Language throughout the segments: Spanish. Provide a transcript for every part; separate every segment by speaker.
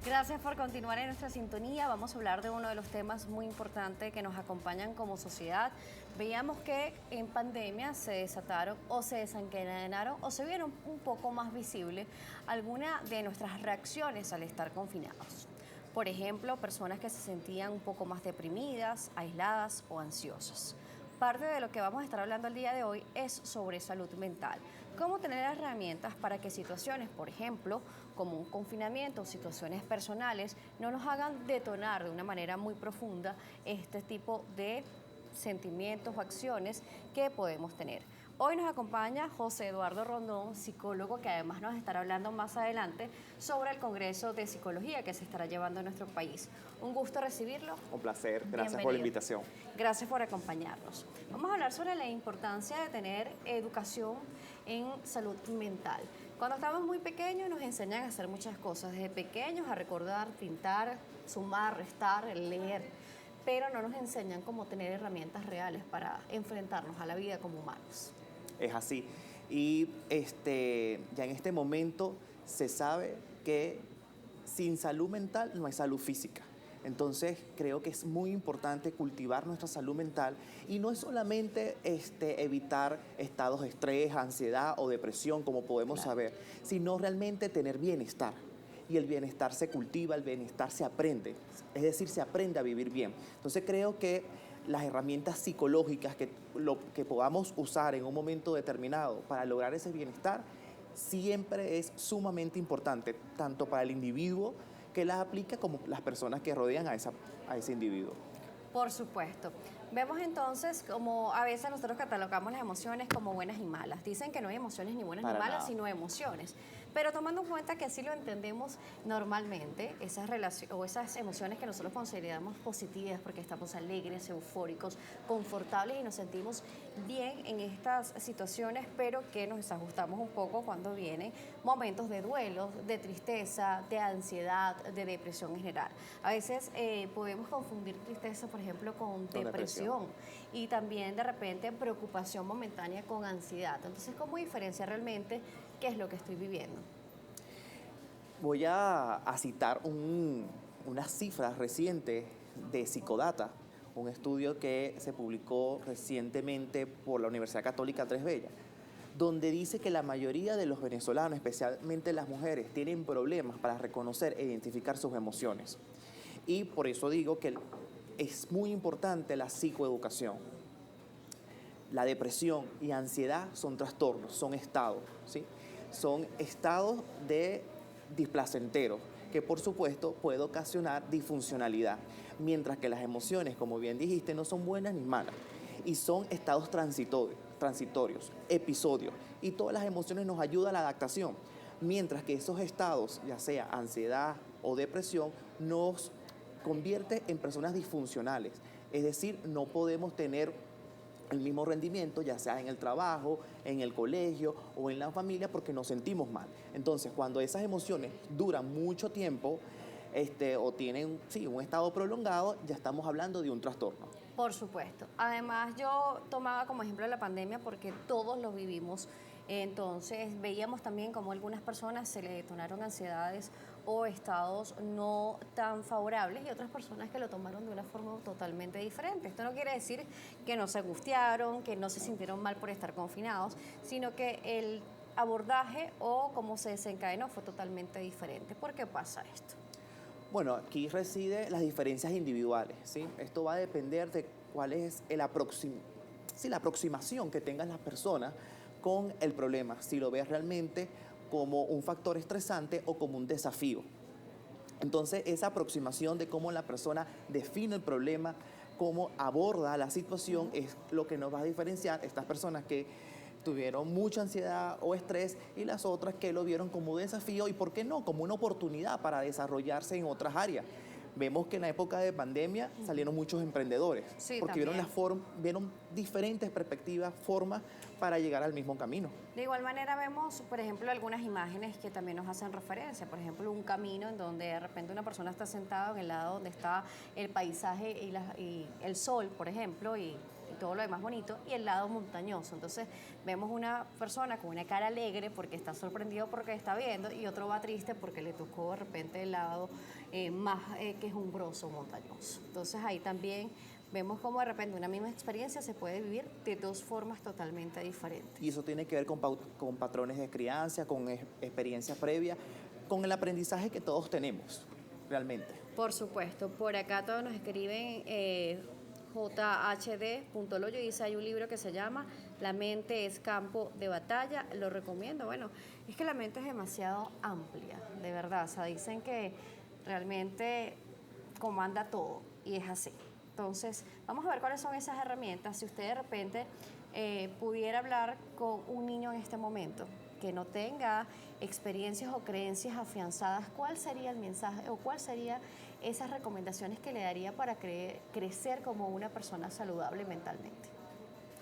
Speaker 1: Gracias por continuar en nuestra sintonía. Vamos a hablar de uno de los temas muy importantes que nos acompañan como sociedad. Veíamos que en pandemia se desataron o se desencadenaron o se vieron un poco más visibles algunas de nuestras reacciones al estar confinados. Por ejemplo, personas que se sentían un poco más deprimidas, aisladas o ansiosas. Parte de lo que vamos a estar hablando el día de hoy es sobre salud mental. Cómo tener herramientas para que situaciones, por ejemplo, como un confinamiento o situaciones personales, no nos hagan detonar de una manera muy profunda este tipo de sentimientos o acciones que podemos tener. Hoy nos acompaña José Eduardo Rondón, psicólogo, que además nos estará hablando más adelante sobre el Congreso de Psicología que se estará llevando en nuestro país. Un gusto recibirlo.
Speaker 2: Un placer, gracias
Speaker 1: Bienvenido.
Speaker 2: por la invitación.
Speaker 1: Gracias por acompañarnos. Vamos a hablar sobre la importancia de tener educación en salud mental. Cuando estamos muy pequeños nos enseñan a hacer muchas cosas, desde pequeños a recordar, pintar, sumar, restar, leer, pero no nos enseñan cómo tener herramientas reales para enfrentarnos a la vida como humanos.
Speaker 2: Es así. Y ya en este momento se sabe que sin salud mental no hay salud física. Entonces creo que es muy importante cultivar nuestra salud mental y no es solamente evitar estados de estrés, ansiedad o depresión, como podemos saber, sino realmente tener bienestar. Y el bienestar se cultiva, el bienestar se aprende, es decir, se aprende a vivir bien. Entonces creo que las herramientas psicológicas que podamos usar en un momento determinado para lograr ese bienestar siempre es sumamente importante, tanto para el individuo que las aplica como las personas que rodean a ese individuo.
Speaker 1: Por supuesto. Vemos entonces como a veces nosotros catalogamos las emociones como buenas y malas. Dicen que no hay emociones ni buenas ni malas, sino emociones. Pero tomando en cuenta que así lo entendemos normalmente, esas emociones que nosotros consideramos positivas porque estamos alegres, eufóricos, confortables y nos sentimos bien en estas situaciones, pero que nos desajustamos un poco cuando vienen momentos de duelo, de tristeza, de ansiedad, de depresión en general. A veces podemos confundir tristeza, por ejemplo, con depresión y también de repente preocupación momentánea con ansiedad. Entonces, ¿cómo diferenciar realmente qué es lo que estoy viviendo?
Speaker 2: Voy a citar unas cifras recientes de Psicodata, un estudio que se publicó recientemente por la Universidad Católica Tres Bellas, donde dice que la mayoría de los venezolanos, especialmente las mujeres, tienen problemas para reconocer e identificar sus emociones. Y por eso digo que es muy importante la psicoeducación. La depresión y ansiedad son trastornos, son estados, ¿sí? Son estados de displacenteros que por supuesto puede ocasionar disfuncionalidad, mientras que las emociones, como bien dijiste, no son buenas ni malas y son estados transitorios, episodios, y todas las emociones nos ayudan a la adaptación, mientras que esos estados, ya sea ansiedad o depresión, nos convierte en personas disfuncionales, es decir, no podemos tener el mismo rendimiento, ya sea en el trabajo, en el colegio o en la familia, porque nos sentimos mal. Entonces, cuando esas emociones duran mucho tiempo o tienen un estado prolongado, ya estamos hablando de un trastorno.
Speaker 1: Por supuesto. Además, yo tomaba como ejemplo la pandemia porque todos lo vivimos. Entonces, veíamos también como algunas personas se le detonaron ansiedades o estados no tan favorables y otras personas que lo tomaron de una forma totalmente diferente. Esto no quiere decir que no se angustiaron, que no se sintieron mal por estar confinados, sino que el abordaje o cómo se desencadenó fue totalmente diferente. ¿Por qué pasa esto?
Speaker 2: Bueno, aquí residen las diferencias individuales, ¿sí? Esto va a depender de cuál es la aproximación que tengan las personas con el problema, si lo ves realmente como un factor estresante o como un desafío. Entonces, esa aproximación de cómo la persona define el problema, cómo aborda la situación, es lo que nos va a diferenciar estas personas que tuvieron mucha ansiedad o estrés y las otras que lo vieron como desafío y, ¿por qué no?, como una oportunidad para desarrollarse en otras áreas. Vemos que en la época de pandemia salieron muchos emprendedores,
Speaker 1: Sí,
Speaker 2: porque
Speaker 1: también.
Speaker 2: vieron diferentes perspectivas, formas para llegar al mismo camino.
Speaker 1: De igual manera vemos, por ejemplo, algunas imágenes que también nos hacen referencia. Por ejemplo, un camino en donde de repente una persona está sentada en el lado donde está el paisaje y el sol, por ejemplo, y y todo lo demás bonito, y el lado montañoso. Entonces vemos una persona con una cara alegre porque está sorprendido porque está viendo, y otro va triste porque le tocó de repente el lado más quejumbroso, montañoso. Entonces ahí también vemos cómo de repente una misma experiencia se puede vivir de dos formas totalmente diferentes.
Speaker 2: Y eso tiene que ver con patrones de crianza, con experiencias previas, con el aprendizaje que todos tenemos, realmente.
Speaker 1: Por supuesto, por acá todos nos escriben jhd.loyo, y dice, hay un libro que se llama La mente es campo de batalla, lo recomiendo. Bueno, es que la mente es demasiado amplia, de verdad, o sea, dicen que realmente comanda todo, y es así. Entonces, vamos a ver cuáles son esas herramientas. Si usted de repente pudiera hablar con un niño en este momento que no tenga experiencias o creencias afianzadas, ¿cuál sería el mensaje o cuál serían esas recomendaciones que le daría para crecer como una persona saludable mentalmente?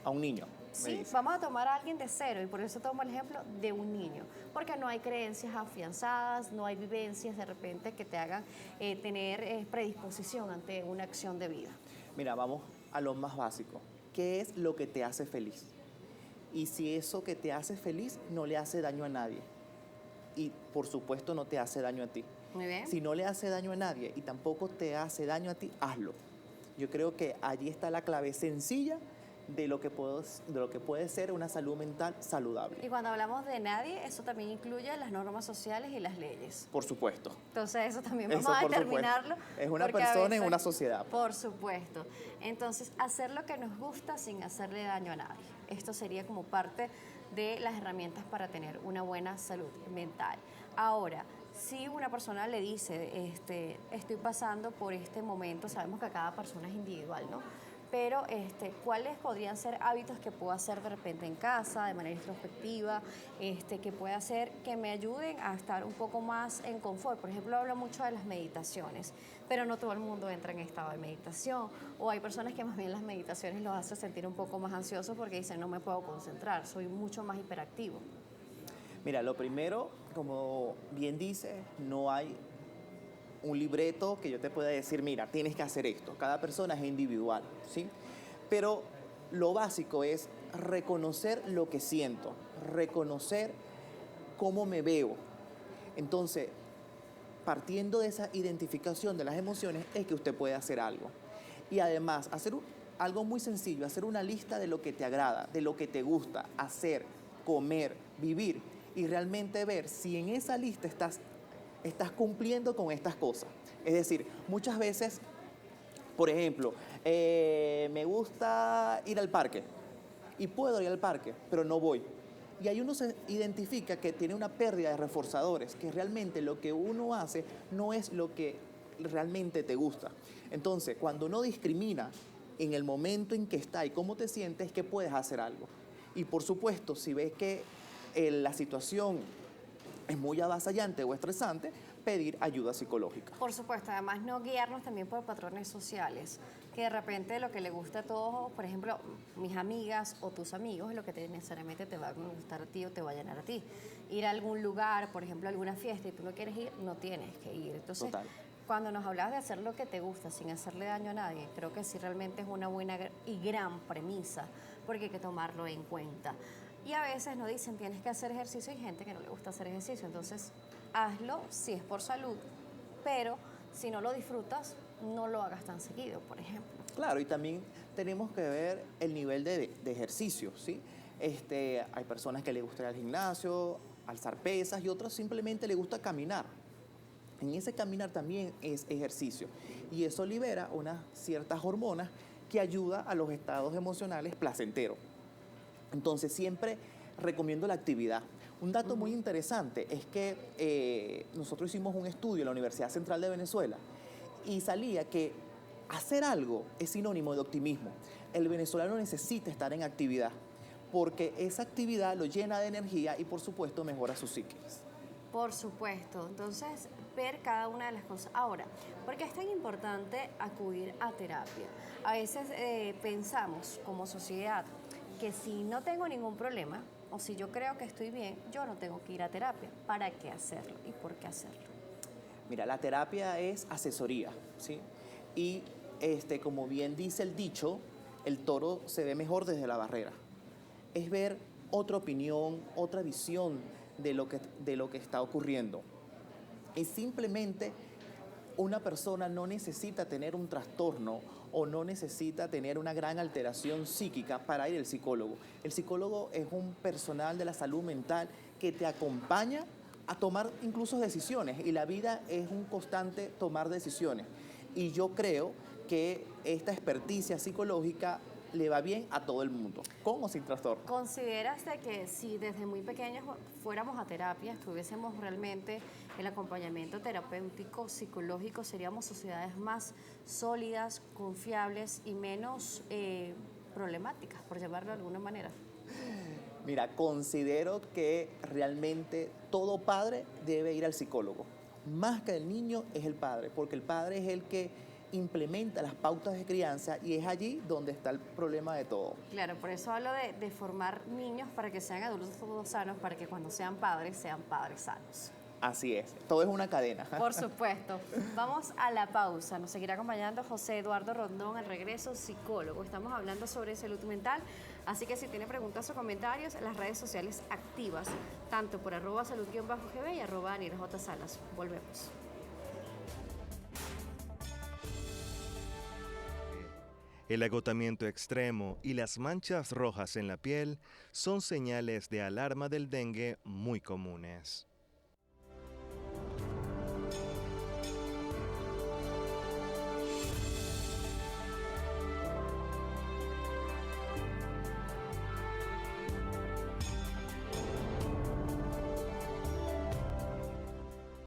Speaker 2: A un niño.
Speaker 1: Sí, vamos a tomar a alguien de cero, y por eso tomo el ejemplo de un niño, porque no hay creencias afianzadas, no hay vivencias de repente que te hagan tener predisposición ante una acción de vida.
Speaker 2: Mira, vamos a lo más básico. ¿Qué es lo que te hace feliz? Y si eso que te hace feliz no le hace daño a nadie, y por supuesto no te hace daño a ti.
Speaker 1: Muy bien.
Speaker 2: Si no le hace daño a nadie y tampoco te hace daño a ti, hazlo. Yo creo que allí está la clave sencilla de lo que puede ser una salud mental saludable.
Speaker 1: Y cuando hablamos de nadie, eso también incluye las normas sociales y las leyes.
Speaker 2: Por supuesto.
Speaker 1: Entonces eso también vamos a determinarlo.
Speaker 2: Es una persona en una sociedad.
Speaker 1: Por supuesto. Entonces, hacer lo que nos gusta sin hacerle daño a nadie. Esto sería como parte de las herramientas para tener una buena salud mental. Ahora, si una persona le dice, estoy pasando por este momento, sabemos que cada persona es individual, ¿no? Pero ¿cuáles podrían ser hábitos que puedo hacer de repente en casa, de manera introspectiva, que pueda hacer que me ayuden a estar un poco más en confort? Por ejemplo, hablo mucho de las meditaciones, pero no todo el mundo entra en estado de meditación, o hay personas que más bien las meditaciones los hacen sentir un poco más ansiosos porque dicen, no me puedo concentrar, soy mucho más hiperactivo.
Speaker 2: Mira, lo primero, como bien dice, no hay un libreto que yo te pueda decir, mira, tienes que hacer esto. Cada persona es individual, ¿sí? Pero lo básico es reconocer lo que siento, reconocer cómo me veo. Entonces, partiendo de esa identificación de las emociones, es que usted puede hacer algo. Y además, hacer algo muy sencillo, hacer una lista de lo que te agrada, de lo que te gusta hacer, comer, vivir, y realmente ver si en esa lista estás cumpliendo con estas cosas. Es decir, muchas veces, por ejemplo, me gusta ir al parque y puedo ir al parque, pero no voy. Y ahí uno se identifica que tiene una pérdida de reforzadores, que realmente lo que uno hace no es lo que realmente te gusta. Entonces, cuando uno discrimina en el momento en que está y cómo te sientes, es que puedes hacer algo. Y por supuesto, si ves que la situación es muy avasallante o estresante, pedir ayuda psicológica.
Speaker 1: Por supuesto, además no guiarnos también por patrones sociales, que de repente lo que le gusta a todos, por ejemplo, mis amigas o tus amigos, es lo que necesariamente te va a gustar a ti o te va a llenar a ti. Ir a algún lugar, por ejemplo, a alguna fiesta, y tú no quieres ir, no tienes que ir. Entonces,
Speaker 2: total.
Speaker 1: Cuando nos hablabas de hacer lo que te gusta sin hacerle daño a nadie, creo que sí realmente es una buena y gran premisa, porque hay que tomarlo en cuenta. Y a veces nos dicen, tienes que hacer ejercicio, y hay gente que no le gusta hacer ejercicio. Entonces, hazlo si es por salud, pero si no lo disfrutas, no lo hagas tan seguido, por ejemplo.
Speaker 2: Claro, y también tenemos que ver el nivel de ejercicio, ¿sí? Hay personas que les gusta ir al gimnasio, alzar pesas, y otros simplemente les gusta caminar. En ese caminar también es ejercicio. Y eso libera unas ciertas hormonas que ayuda a los estados emocionales placenteros. Entonces, siempre recomiendo la actividad. Un dato muy interesante es que nosotros hicimos un estudio en la Universidad Central de Venezuela y salía que hacer algo es sinónimo de optimismo. El venezolano necesita estar en actividad porque esa actividad lo llena de energía y, por supuesto, mejora su psiquis.
Speaker 1: Por supuesto. Entonces, ver cada una de las cosas. Ahora, ¿por qué es tan importante acudir a terapia? A veces pensamos como sociedad que si no tengo ningún problema o si yo creo que estoy bien, yo no tengo que ir a terapia. ¿Para qué hacerlo y por qué hacerlo?
Speaker 2: Mira, la terapia es asesoría, ¿sí? Y como bien dice el dicho, el toro se ve mejor desde la barrera. Es ver otra opinión, otra visión de lo que está ocurriendo. Y simplemente una persona no necesita tener un trastorno o no necesita tener una gran alteración psíquica para ir al psicólogo. El psicólogo es un personal de la salud mental que te acompaña a tomar incluso decisiones, y la vida es un constante tomar decisiones. Y yo creo que esta experticia psicológica le va bien a todo el mundo, con o sin trastorno.
Speaker 1: ¿Consideras de que si desde muy pequeños fuéramos a terapia, tuviésemos realmente el acompañamiento terapéutico, psicológico, seríamos sociedades más sólidas, confiables y menos problemáticas, por llamarlo de alguna manera?
Speaker 2: Mira, considero que realmente todo padre debe ir al psicólogo. Más que el niño es el padre, porque el padre es el que implementa las pautas de crianza y es allí donde está el problema de todo.
Speaker 1: Claro, por eso hablo de formar niños para que sean adultos sanos, para que cuando sean padres sanos.
Speaker 2: Así es, todo es una cadena.
Speaker 1: Por supuesto. Vamos a la pausa. Nos seguirá acompañando José Eduardo Rondón, al regreso, psicólogo. Estamos hablando sobre salud mental, así que si tiene preguntas o comentarios, las redes sociales activas, tanto por @salud_gb y @DanielJSalas. Volvemos.
Speaker 3: El agotamiento extremo y las manchas rojas en la piel son señales de alarma del dengue muy comunes.